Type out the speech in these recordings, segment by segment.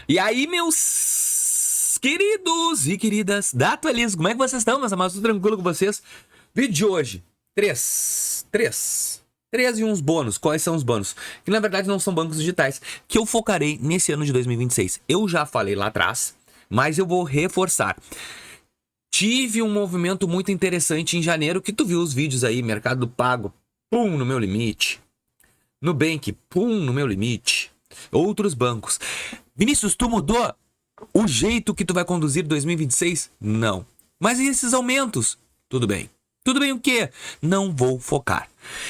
E aí, meus queridos e queridas da Atualizo, como é que vocês estão, meus amados? Tudo tranquilo com vocês? Vídeo de hoje, três e uns bônus. Quais são os bônus? Que na verdade não são bancos digitais, que eu focarei nesse ano de 2026. Eu já falei lá atrás, mas eu vou reforçar. Tive um movimento muito interessante em janeiro, que tu viu os vídeos aí, Mercado Pago, pum, no meu limite. Nubank, pum, no meu limite. Outros bancos. Vinícius, tu mudou o jeito que tu vai conduzir 2026? Não. Mas e esses aumentos? Tudo bem. Tudo bem o quê? Não vou focar.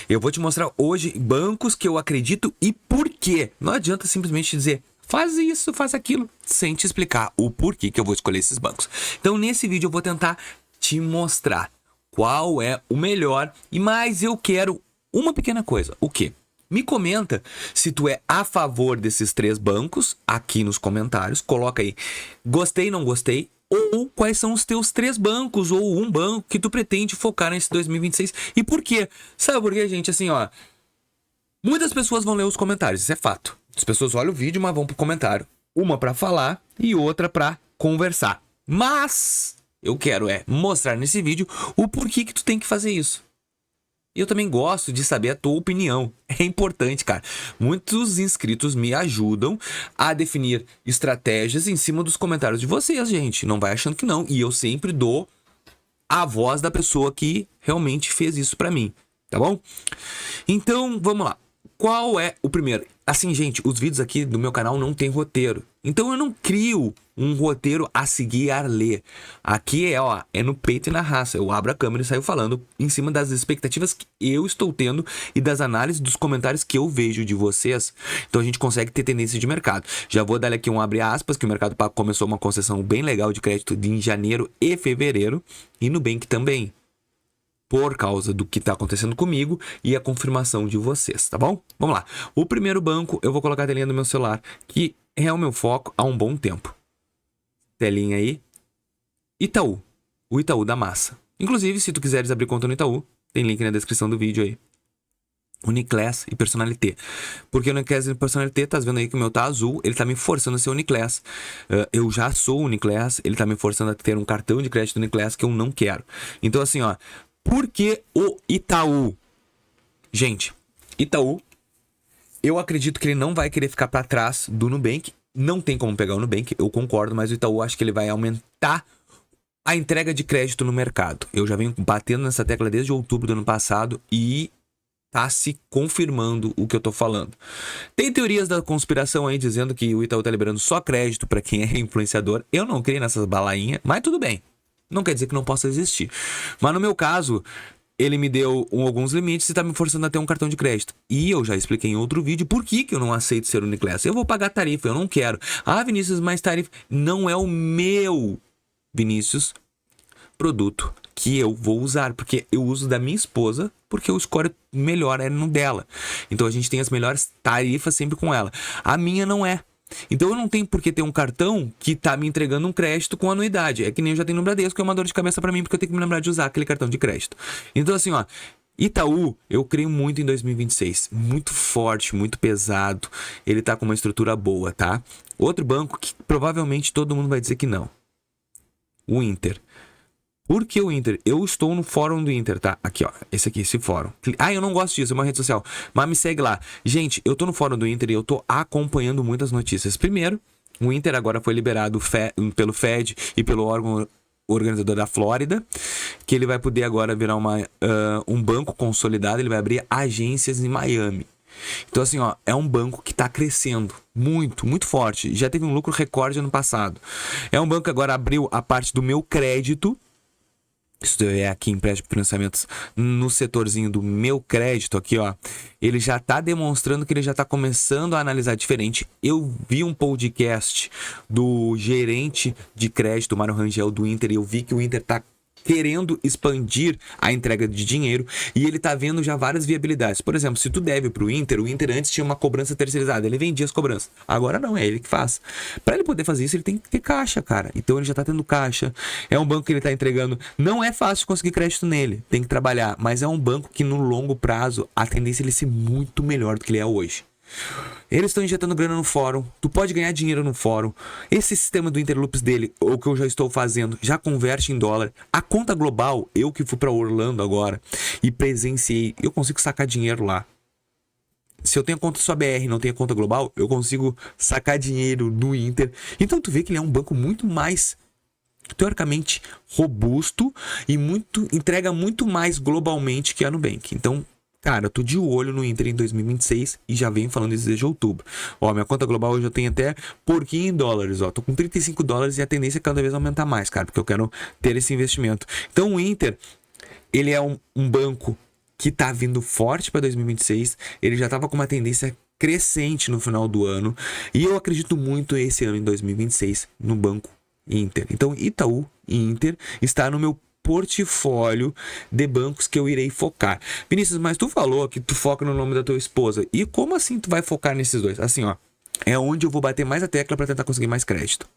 Eu vou te mostrar hoje bancos que eu acredito e por quê. Não adianta simplesmente dizer, faz isso, faz aquilo, sem te explicar o porquê que eu vou escolher esses bancos. Então, nesse vídeo eu vou tentar te mostrar qual é o melhor e mais eu quero uma pequena coisa. O quê? Me comenta se tu é a favor desses três bancos aqui nos comentários. Coloca aí, gostei, não gostei. Ou quais são os teus três bancos ou um banco que tu pretende focar nesse 2026 e por quê? Sabe por quê, gente? Assim, ó, muitas pessoas vão ler os comentários, isso é fato. As pessoas olham o vídeo, mas vão pro comentário. Uma pra falar e outra pra conversar. Mas eu quero mostrar nesse vídeo o porquê que tu tem que fazer isso. E eu também gosto de saber a tua opinião. É importante, cara. Muitos inscritos me ajudam a definir estratégias em cima dos comentários de vocês, gente. Não vai achando que não. E eu sempre dou a voz da pessoa que realmente fez isso pra mim. Tá bom? Então, vamos lá. Qual é o primeiro? Assim, gente, os vídeos aqui do meu canal não tem roteiro. Então eu não crio um roteiro a seguir a ler. Aqui é no peito e na raça. Eu abro a câmera e saio falando em cima das expectativas que eu estou tendo e das análises dos comentários que eu vejo de vocês. Então a gente consegue ter tendência de mercado. Já vou dar aqui um abre aspas, que o Mercado Pago começou uma concessão bem legal de crédito em janeiro e fevereiro. E Nubank também. Por causa do que está acontecendo comigo e a confirmação de vocês, tá bom? Vamos lá. O primeiro banco, eu vou colocar a telinha do meu celular, que é o meu foco há um bom tempo. Telinha aí. Itaú. O Itaú da massa. Inclusive, se tu quiseres abrir conta no Itaú, tem link na descrição do vídeo aí. Uniclass e Personalité. Porque o Uniclass e Personalité, tá vendo aí que o meu tá azul, ele tá me forçando a ser Uniclass. Eu já sou Uniclass, ele tá me forçando a ter um cartão de crédito Uniclass que eu não quero. Então assim, ó, por que o Itaú? Gente, Itaú, eu acredito que ele não vai querer ficar para trás do Nubank. Não tem como pegar o Nubank, eu concordo, mas o Itaú acho que ele vai aumentar a entrega de crédito no mercado. Eu já venho batendo nessa tecla desde outubro do ano passado e tá se confirmando o que eu tô falando. Tem teorias da conspiração aí dizendo que o Itaú tá liberando só crédito para quem é influenciador. Eu não creio nessas balainhas, mas tudo bem. Não quer dizer que não possa existir. Mas no meu caso, ele me deu alguns limites e tá me forçando a ter um cartão de crédito. E eu já expliquei em outro vídeo por que eu não aceito ser Uniclass. Eu vou pagar tarifa, eu não quero. Ah, Vinícius, mais tarifa. Não é o meu, Vinícius, produto que eu vou usar. Porque eu uso da minha esposa, porque o score melhor é no dela. Então a gente tem as melhores tarifas sempre com ela. A minha não é. Então eu não tenho por que ter um cartão que tá me entregando um crédito com anuidade. É que nem eu já tenho no Bradesco, que é uma dor de cabeça pra mim, porque eu tenho que me lembrar de usar aquele cartão de crédito. Então assim, ó, Itaú, eu creio muito em 2026. Muito forte, muito pesado. Ele tá com uma estrutura boa, tá? Outro banco que provavelmente todo mundo vai dizer que não. O Inter. Por que o Inter? Eu estou no fórum do Inter, tá? Aqui, ó. Esse aqui, esse fórum. Ah, eu não gosto disso, é uma rede social. Mas me segue lá. Gente, eu tô no fórum do Inter e eu tô acompanhando muitas notícias. Primeiro, o Inter agora foi liberado pelo Fed e pelo órgão organizador da Flórida, que ele vai poder agora virar um banco consolidado, ele vai abrir agências em Miami. Então assim, ó, é um banco que tá crescendo muito, muito forte. Já teve um lucro recorde ano passado. É um banco que agora abriu a parte do meu crédito. Isso é aqui empréstimo de financiamentos no setorzinho do meu crédito aqui, ó. Ele já tá demonstrando que ele já tá começando a analisar diferente. Eu vi um podcast do gerente de crédito, Mário Rangel, do Inter, e eu vi que o Inter tá querendo expandir a entrega de dinheiro e ele tá vendo já várias viabilidades. Por exemplo, se tu deve pro Inter, o Inter antes tinha uma cobrança terceirizada, ele vendia as cobranças. Agora não, é ele que faz. Para ele poder fazer isso, ele tem que ter caixa, cara. Então ele já tá tendo caixa. É um banco que ele tá entregando. Não é fácil conseguir crédito nele, tem que trabalhar, mas é um banco que no longo prazo a tendência é ele ser muito melhor do que ele é hoje. Eles estão injetando grana no fórum. Tu pode ganhar dinheiro no fórum. Esse sistema do Interloops dele, o que eu já estou fazendo, já converte em dólar. A conta global, eu que fui para Orlando agora e presenciei, eu consigo sacar dinheiro lá. Se eu tenho conta só BR e não tenho conta global, eu consigo sacar dinheiro no Inter. Então tu vê que ele é um banco muito mais, teoricamente, robusto e entrega muito mais globalmente que a Nubank. Então, cara, eu tô de olho no Inter em 2026 e já venho falando isso desde outubro. Ó, minha conta global hoje eu tenho até porquinho em dólares, ó. Tô com 35 dólares e a tendência é cada vez aumentar mais, cara, porque eu quero ter esse investimento. Então o Inter, ele é um banco que tá vindo forte para 2026. Ele já tava com uma tendência crescente no final do ano. E eu acredito muito esse ano, em 2026, no banco Inter. Então Itaú e Inter está no meu portfólio de bancos que eu irei focar. Vinícius, mas tu falou que tu foca no nome da tua esposa. E como assim tu vai focar nesses dois? Assim, ó, é onde eu vou bater mais a tecla para tentar conseguir mais crédito.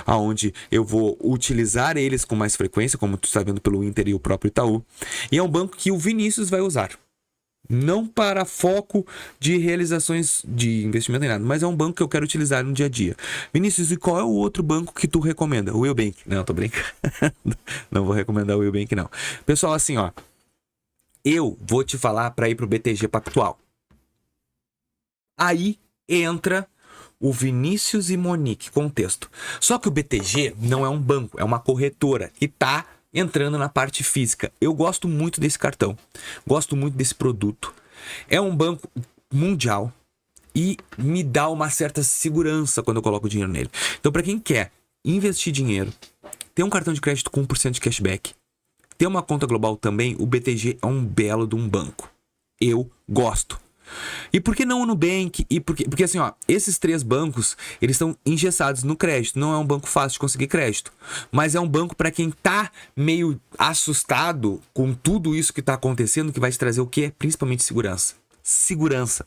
Aonde eu vou utilizar eles com mais frequência, como tu está vendo pelo Inter e o próprio Itaú. E é um banco que o Vinícius vai usar. Não para foco de realizações de investimento em nada, mas é um banco que eu quero utilizar no dia a dia. Vinícius, e qual é o outro banco que tu recomenda? O Willbank. Não, tô brincando. Não vou recomendar o Willbank, não. Pessoal, assim, ó. Eu vou te falar para ir pro BTG Pactual. Aí entra o Vinícius e Monique, contexto. Só que o BTG não é um banco, é uma corretora que tá entrando na parte física. Eu gosto muito desse cartão, gosto muito desse produto. É um banco mundial e me dá uma certa segurança quando eu coloco dinheiro nele. Então, para quem quer investir dinheiro, ter um cartão de crédito com 1% de cashback, ter uma conta global também, o BTG é um belo de um banco. Eu gosto. E por que não o Nubank? Porque assim, ó, esses três bancos, eles estão engessados no crédito. Não é um banco fácil de conseguir crédito, mas é um banco para quem tá meio assustado com tudo isso que tá acontecendo, que vai te trazer o quê? Principalmente segurança. Segurança.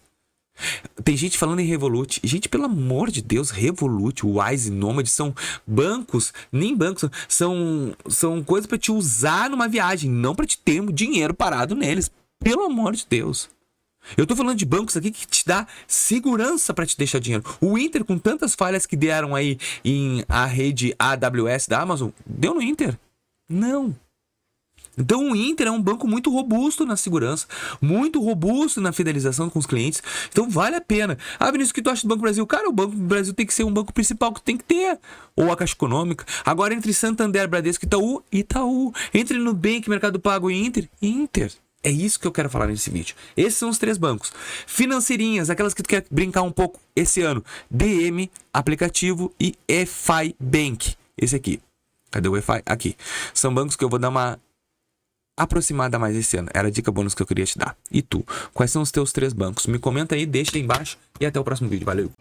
Tem gente falando em Revolut. Gente, pelo amor de Deus, Revolut, Wise, Nomad são bancos, nem bancos, são coisas para te usar numa viagem, não para te ter dinheiro parado neles. Pelo amor de Deus. Eu tô falando de bancos aqui que te dá segurança para te deixar dinheiro. O Inter, com tantas falhas que deram aí em a rede AWS da Amazon, deu no Inter? Não. Então o Inter é um banco muito robusto na segurança, muito robusto na fidelização com os clientes. Então vale a pena. Ah, Vinícius, o que tu acha do Banco do Brasil? Cara, o Banco do Brasil tem que ser um banco principal que tem que ter. Ou a Caixa Econômica. Agora entre Santander, Bradesco e Itaú. Entre Nubank, Mercado Pago e Inter. É isso que eu quero falar nesse vídeo. Esses são os três bancos. Financeirinhas, aquelas que tu quer brincar um pouco esse ano. DM, aplicativo e EFI Bank. Esse aqui. Cadê o EFI? Aqui. São bancos que eu vou dar uma aproximada mais esse ano. Era a dica bônus que eu queria te dar. E tu? Quais são os teus três bancos? Me comenta aí, deixa aí embaixo e até o próximo vídeo. Valeu!